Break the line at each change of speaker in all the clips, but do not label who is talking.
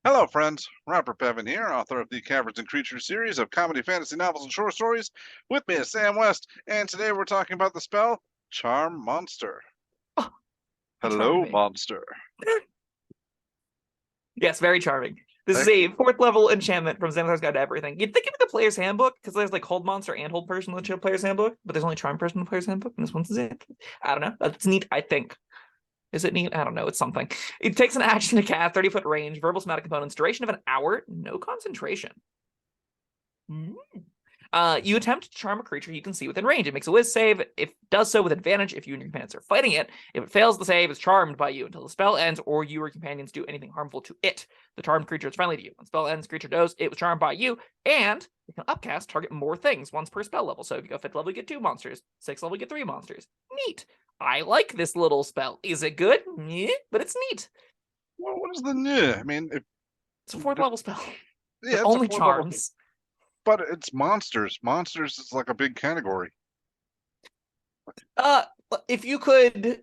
Hello, friends. Robert Bevan here, author of the Caverns and Creatures series of comedy, fantasy novels, and short stories. With me is Sam West, and today we're talking about the spell Charm Monster.
Oh,
Hello,
charming.
monster.
Yes, very charming. This is
Thank
a
you.
4th level enchantment from Xanathar's Guide to Everything. You'd think of the player's handbook, because there's like hold monster and hold person in the player's handbook, but there's only charm person in the player's handbook, and this one's Xanth. I don't know. That's neat, I think. Is it neat? I don't know. It's something. It takes an action to cast, 30-foot range, verbal somatic components, duration of an hour, no concentration. You attempt to charm a creature you can see within range. It makes a whiz save. It does so with advantage if you and your companions are fighting it. If it fails the save, it's charmed by you until the spell ends, or you or companions do anything harmful to it. The charmed creature is friendly to you. When the spell ends, creature knows it was charmed by you, and it can upcast target more things once per spell level. So if you go 5th level, you get 2 monsters. 6th level, you get 3 monsters. Neat. I like this little spell. Is it good? Yeah, but it's neat.
Well, what is the new? I mean,
It's a 4th level spell.
yeah, it's
Only
a 4th level,
charms.
but it's monsters. Monsters is like a big category.
If you had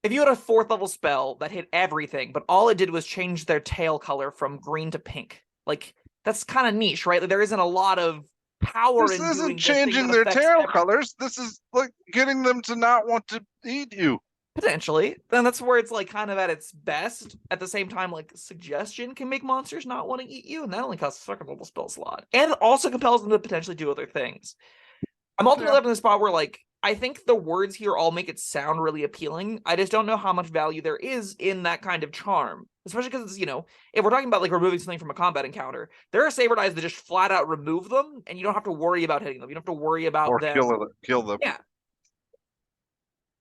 a 4th level spell that hit everything, but all it did was change their tail color from green to pink, like that's kind of niche, right? Like, there isn't a lot of power
This
in
isn't
doing this thing
changing
that
their
affects
tail colors. This is like getting them to not want to eat you.
potentially. Then that's where it's like kind of at its best. At the same time, like suggestion can make monsters not want to eat you, and that only costs a 2nd level spell slot, and it also compels them to potentially do other things. I'm ultimately up in the spot where, like, I think the words here all make it sound really appealing. I just don't know how much value there is in that kind of charm. Especially because, if we're talking about, like, removing something from a combat encounter, there are Saber Knives that just flat out remove them, and you don't have to worry about hitting them. You don't have to worry about
Or
them.
kill them.
Yeah.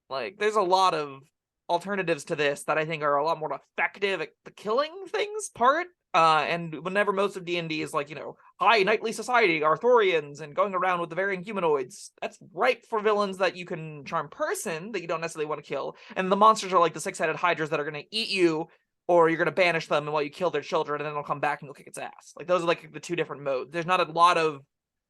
Like, there's a lot of alternatives to this that I think are a lot more effective at the killing things part. And whenever most of D&D is like, high knightly society, Arthurians, and going around with the varying humanoids, that's ripe for villains that you can charm person that you don't necessarily want to kill. And the monsters are like the 6-headed hydras that are going to eat you, or you're going to banish them and while you kill their children, and then they'll come back and you'll kick its ass. Like, those are like the 2 different modes. There's not a lot of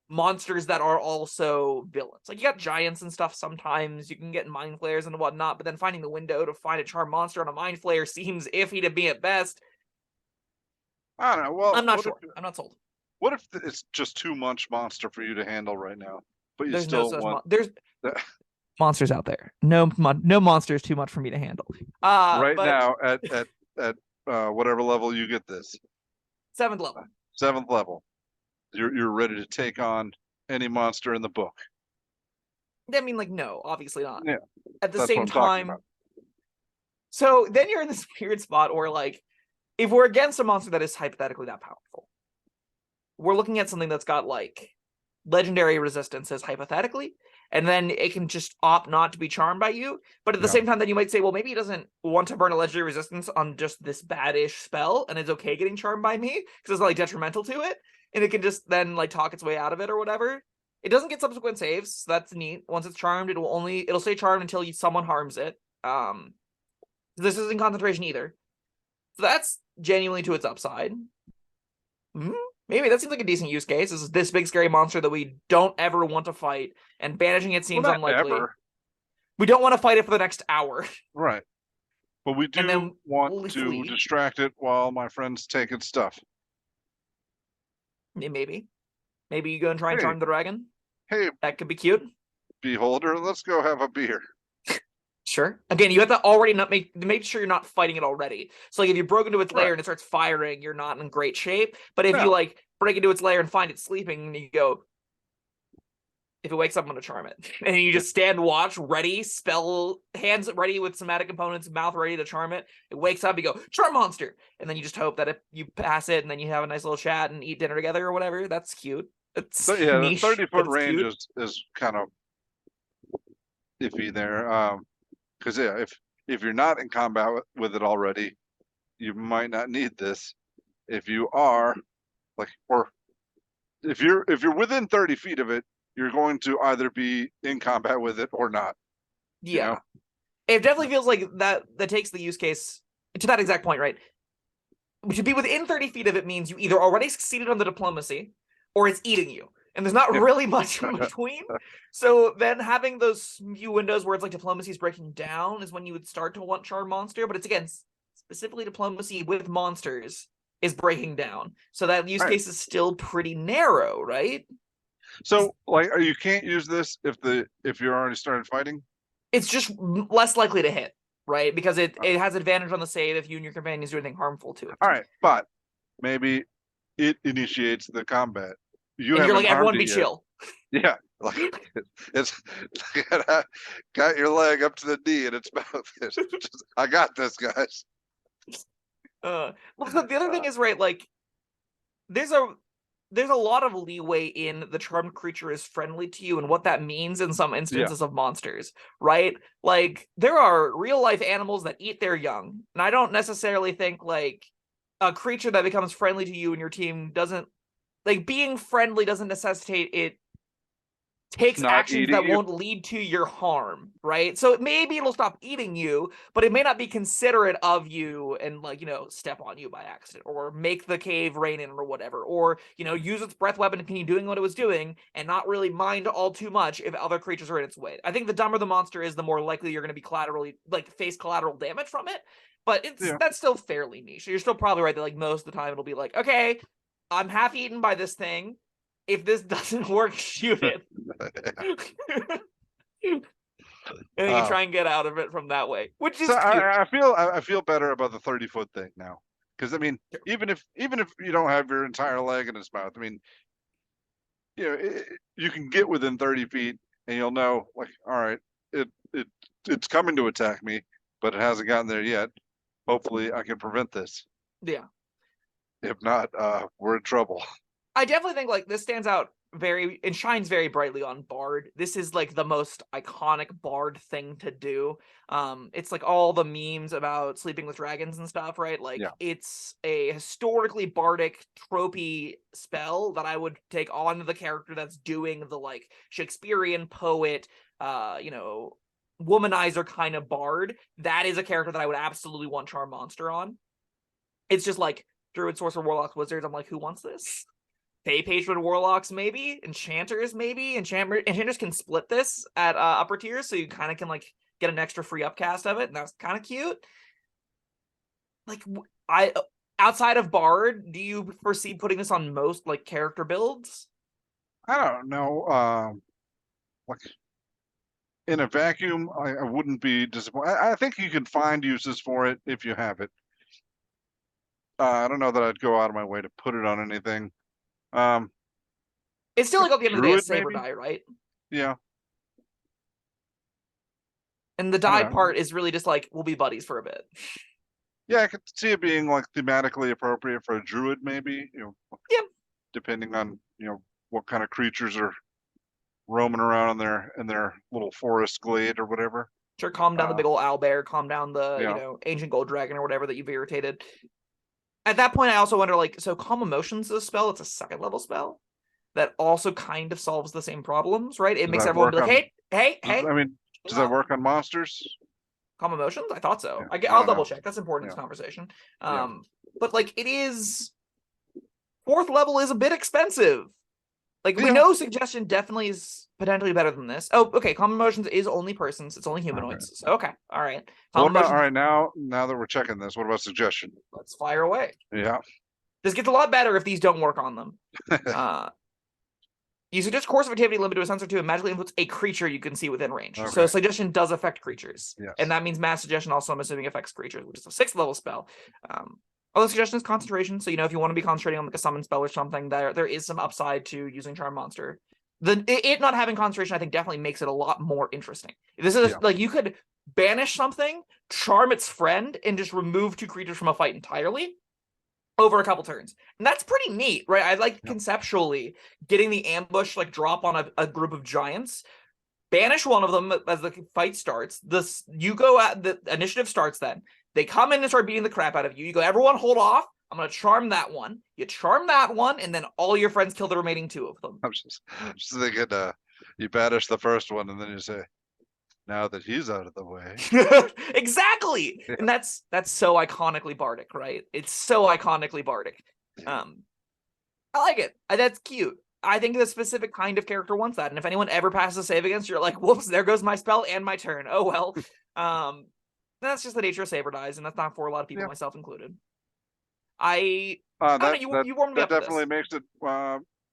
monsters that are also villains. Like, you got giants and stuff sometimes. You can get mind flayers and whatnot, but then finding the window to find a charm monster on a mind flayer seems iffy to be at best.
I don't know. Well,
I'm not sure. I'm not sold.
What if it's just too much monster for you to handle right now, but you
There's no
still
such
want
there's monsters out there. No monster is too much for me to handle.
right
But
now at whatever level you get this
7th level.
7th level, you're ready to take on any monster in the book.
I mean, like, no, obviously not.
Yeah,
At the
that's
same
what I'm talking
time,
about.
so then you're in this weird spot where, like, if we're against a monster that is hypothetically that powerful, we're looking at something that's got, like, legendary resistances hypothetically, and then it can just opt not to be charmed by you. But at the same time, then you might say, well, maybe he doesn't want to burn a legendary resistance on just this bad-ish spell, and it's okay getting charmed by me because it's not, like, detrimental to it, and it can just then, like, talk its way out of it or whatever. It doesn't get subsequent saves, so that's neat. Once it's charmed, it'll stay charmed until someone harms it. This isn't concentration either, so that's genuinely to its upside. Maybe that seems like a decent use case. This is this big scary monster that we don't ever want to fight, and banishing it seems unlikely.
Ever.
We don't want to fight it for the next hour.
Right. But we do want to
flee.
distract it while my friends take its stuff.
Maybe you go and try and charm the dragon.
Hey,
that could be cute.
Beholder, let's go have a beer.
Sure. Again, you have to already not make sure you're not fighting it already. So, like, if you broke into its lair and it starts firing, you're not in great shape. But if you, like, break into its lair and find it sleeping, and you go, if it wakes up, I'm going to charm it. And you just stand watch, ready, hands ready with somatic components, mouth ready to charm it. It wakes up, you go, charm monster! And then you just hope that if you pass it, and then you have a nice little chat and eat dinner together or whatever. That's cute. It's niche,
the 30-foot range
cute.
is kind of iffy there. Because if you're not in combat with it already, you might not need this. If you are, like, or if you're within 30 feet of it, you're going to either be in combat with it or not.
Yeah, it definitely feels like that takes the use case to that exact point, right? To be within 30 feet of it means you either already succeeded on the diplomacy, or it's eating you. And there's not really much in between. So then having those few windows where it's like diplomacy is breaking down is when you would start to want charm monster. But it's, again, specifically diplomacy with monsters is breaking down. So that use
Right.
case is still pretty narrow, right?
So like, you can't use this if you're already started fighting.
It's just less likely to hit, right? Because it has advantage on the save if you and your companions do anything harmful to it.
All right, but maybe it initiates the combat. You
and you're
haven't
like,
harmed
everyone be
it yet.
chill.
Yeah, like it's got your leg up to the knee in its mouth. I got this, guys.
Well, the other thing is, right, like there's a lot of leeway in the charmed creature is friendly to you and what that means in some instances of monsters, right? Like there are real life animals that eat their young, and I don't necessarily think like a creature that becomes friendly to you and your team doesn't like being friendly doesn't necessitate it takes
Not
actions that
eating you.
won't lead to your harm, right? So maybe it'll stop eating you, but it may not be considerate of you and like, step on you by accident or make the cave rain in or whatever, or, use its breath weapon to continue doing what it was doing and not really mind all too much if other creatures are in its way. I think the dumber the monster is, the more likely you're going to be face collateral damage from it. But that's still fairly niche. You're still probably right that like most of the time it'll be like, okay, I'm half eaten by this thing. If this doesn't work, shoot it. And you can try and get out of it from that way, which is
so
cute.
I feel better about the 30-foot thing now, because I mean, even if you don't have your entire leg in its mouth, I mean, you can get within 30 feet and you'll know, like, all right, it's coming to attack me, but it hasn't gotten there yet. Hopefully, I can prevent this.
Yeah.
If not, we're in trouble.
I definitely think like this stands out and shines very brightly on Bard. This is like the most iconic Bard thing to do. It's like all the memes about sleeping with dragons and stuff, right? Like it's a historically bardic tropey spell that I would take on the character that's doing the like Shakespearean poet, womanizer kind of bard. That is a character that I would absolutely want Charm Monster on. It's just like Druid, Sorcerer, Warlocks, Wizards. I'm like, who wants this? Fey Patron Warlocks, maybe. Enchanters, maybe. Enchanters can split this at upper tiers, so you kind of can like get an extra free upcast of it, and that's kind of cute. Like, outside of Bard, do you foresee putting this on most like character builds?
I don't know. Like in a vacuum, I wouldn't be disappointed. I think you can find uses for it if you have it. I don't know that I'd go out of my way to put it on anything.
It's still like at the end of the day a saber
maybe?
die, right?
Yeah.
And the die part is really just like we'll be buddies for a bit.
Yeah, I could see it being like thematically appropriate for a druid, maybe. Depending on what kind of creatures are roaming around in their little forest glade or whatever.
Sure, calm down the big old owlbear, calm down the ancient gold dragon or whatever that you've irritated. At that point, I also wonder, like, so Calm Emotions is a spell. It's a 2nd level spell that also kind of solves the same problems, right? It makes everyone be like, hey.
I mean, does that work on monsters?
Calm Emotions? I thought so.
Yeah,
I'll double check. That's important in this conversation. But, like, it is... 4th level is a bit expensive. Like, we know Suggestion definitely is potentially better than this. Oh, okay. Calm Emotions is only persons. It's only humanoids. So, okay. All right.
What about, all right, now that we're checking this, what about Suggestion?
Let's fire away.
Yeah.
This gets a lot better if these don't work on them. You suggest course of activity limited to a sense or two and magically influence a creature you can see within range. Okay. So Suggestion does affect creatures.
Yes.
And that means Mass Suggestion also, I'm assuming, affects creatures, which is a 6th level spell. Although Suggestion is concentration, so if you want to be concentrating on like a summon spell or something, there is some upside to using Charm Monster. It not having concentration, I think, definitely makes it a lot more interesting. This is like you could banish something, charm its friend, and just remove 2 creatures from a fight entirely over a couple turns. And that's pretty neat, right? I like conceptually getting the ambush like drop on a group of giants, banish one of them as the fight starts. You go at the initiative starts then. They come in and start beating the crap out of you. You go, everyone hold off. I'm going to charm that one. You charm that one, and then all your friends kill the remaining 2 of them.
I'm just thinking, you banish the first one, and then you say, now that he's out of the way.
Exactly. Yeah. And that's so iconically bardic, right? It's so iconically bardic. I like it. That's cute. I think the specific kind of character wants that. And if anyone ever passes a save against you, you're like, whoops, there goes my spell and my turn. Oh, well. That's just the nature of saber dies, and that's not for a lot of people, myself included. I I don't
That
know,
that
you warmed me
that
up to this.
definitely makes it,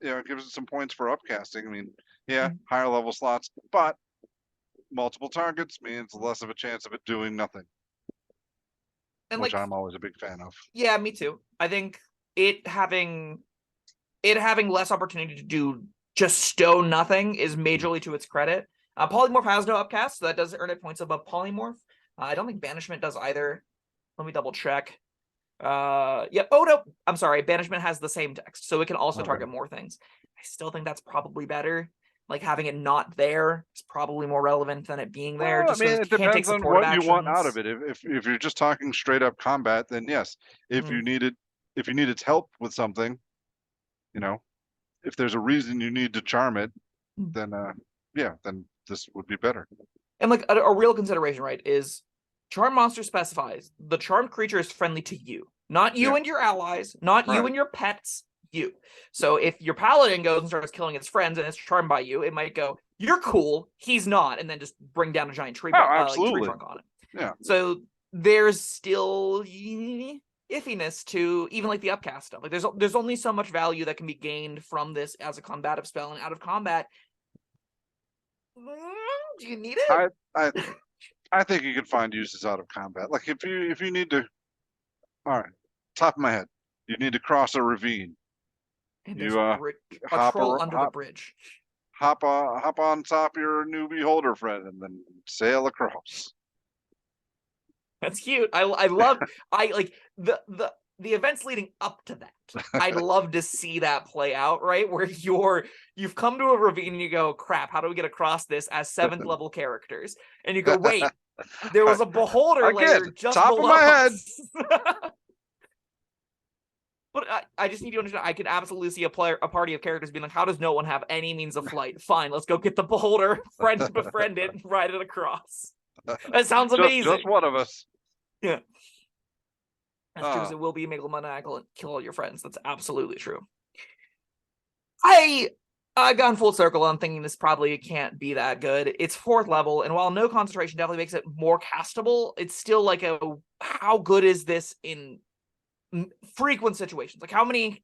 it gives it some points for upcasting. I mean, yeah,
Mhm.
higher level slots, but multiple targets means less of a chance of it doing nothing,
And
which
like,
I'm always a big fan of.
yeah, me too. I think it having less opportunity to do just stone nothing is majorly to its credit. Polymorph has no upcast, so that does earn it points above Polymorph. I don't think Banishment does either. Let me double check. Yeah. Oh no, I'm sorry. Banishment has the same text, so it can also
Okay.
target more things. I still think that's probably better. Like having it not there is probably more relevant than it being there.
Well, I
Just because
mean,
it
it
can't take
depends on
supportive
what you want out
actions.
of it. If you're just talking straight up combat, then yes. If you
Mm.
needed if you needed help with something, you know, if there's a reason you need to charm it,
Mm.
then yeah, then this would be better.
And like a real consideration, right, is Charm Monster specifies the charmed creature is friendly to you, not you
Yeah.
and your allies, not you
Right.
and your pets, you. So if your paladin goes and starts killing its friends and it's charmed by you, it might go, "You're cool, he's not," and then just bring down a giant tree,
Oh,
like tree
absolutely.
trunk on it.
Yeah.
So there's still iffiness to even like the upcast stuff. Like there's only so much value that can be gained from this as a combative spell, and out of combat, do you need it?
I I think you can find uses out of combat. Like if you need to, all right, top of my head, you need to cross a ravine.
And there's
You
a
hop
troll
or
under the bridge.
hop on top of your new beholder friend and then sail across.
That's cute. I love I like the events leading up to that. I'd love to see that play out, right? Where you've come to a ravine and you go, crap, how do we get across this as 7th level characters? And you go, wait, there was a beholder
Again,
layer just
top of
below
my head.
us. But I just need you to understand, I can absolutely see a party of characters being like, how does no one have any means of flight? Fine, let's go get the beholder, befriend it, and ride it across. That sounds amazing.
Just one of us.
Yeah. That's true, because it will be megalomaniacal and kill all your friends. That's absolutely true. I gone full circle on thinking this probably can't be that good. It's 4th level, and while no concentration definitely makes it more castable, it's still like how good is this in frequent situations? Like how many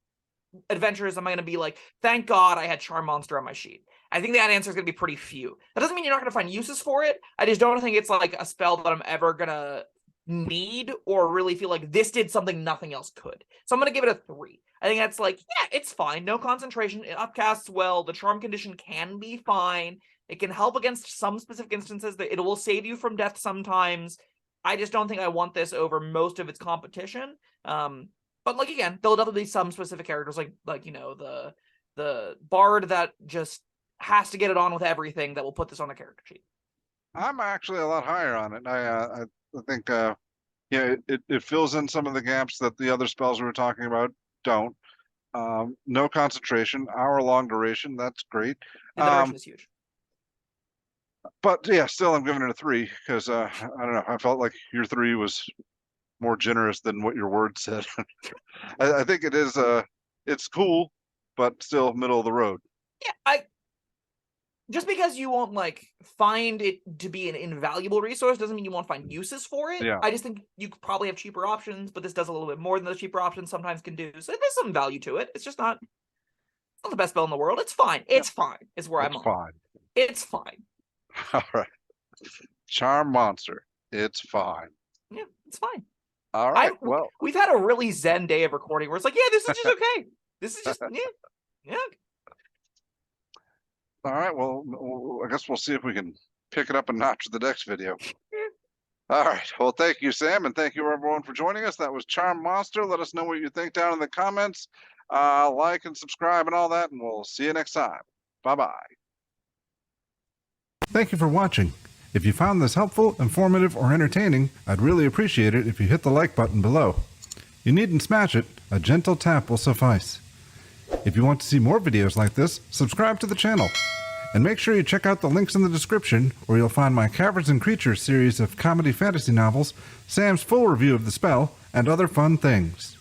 adventures am I going to be like, thank God I had Charm Monster on my sheet? I think that answer is going to be pretty few. That doesn't mean you're not going to find uses for it. I just don't think it's like a spell that I'm ever going to need or really feel like this did something nothing else could. So I'm going to give it a 3. I think that's like, yeah, it's fine. No concentration. It upcasts well. The charm condition can be fine. It can help against some specific instances. That it will save you from death sometimes. I just don't think I want this over most of its competition. But like again, there'll definitely be some specific characters like you know the bard that just has to get it on with everything that will put this on the character sheet.
I'm actually a lot higher on it. I think yeah, it fills in some of the gaps that the other spells we were talking about don't. No concentration, hour-long duration. That's great.
And the duration is huge.
But yeah, still I'm giving it a 3 because I don't know. I felt like your 3 was more generous than what your word said. I think it is. It's cool, but still middle of the road.
Yeah, just because you won't like find it to be an invaluable resource doesn't mean you won't find uses for it.
Yeah.
I just think you could probably have cheaper options, but this does a little bit more than those cheaper options sometimes can do. So there's some value to it. It's just not the best spell in the world. It's fine. It's fine. Is where I'm on.
Fine.
It's fine.
All right. Charm Monster. It's fine.
Yeah, it's fine.
All right. Well,
we've had a really zen day of recording where it's like, yeah, this is just okay. This is just yeah.
All right. Well, I guess we'll see if we can pick it up a notch for the next video. All right. Well, thank you, Sam, and thank you everyone for joining us. That was Charm Monster. Let us know what you think down in the comments. Like and subscribe and all that, and we'll see you next time. Bye-bye. Thank you for watching. If you found this helpful, informative, or entertaining, I'd really appreciate it if you hit the like button below. You needn't smash it. A gentle tap will suffice. If you want to see more videos like this, subscribe to the channel. And make sure you check out the links in the description, where you'll find my Caverns Creatures series of comedy fantasy novels, Sam's full review of the spell, and other fun things.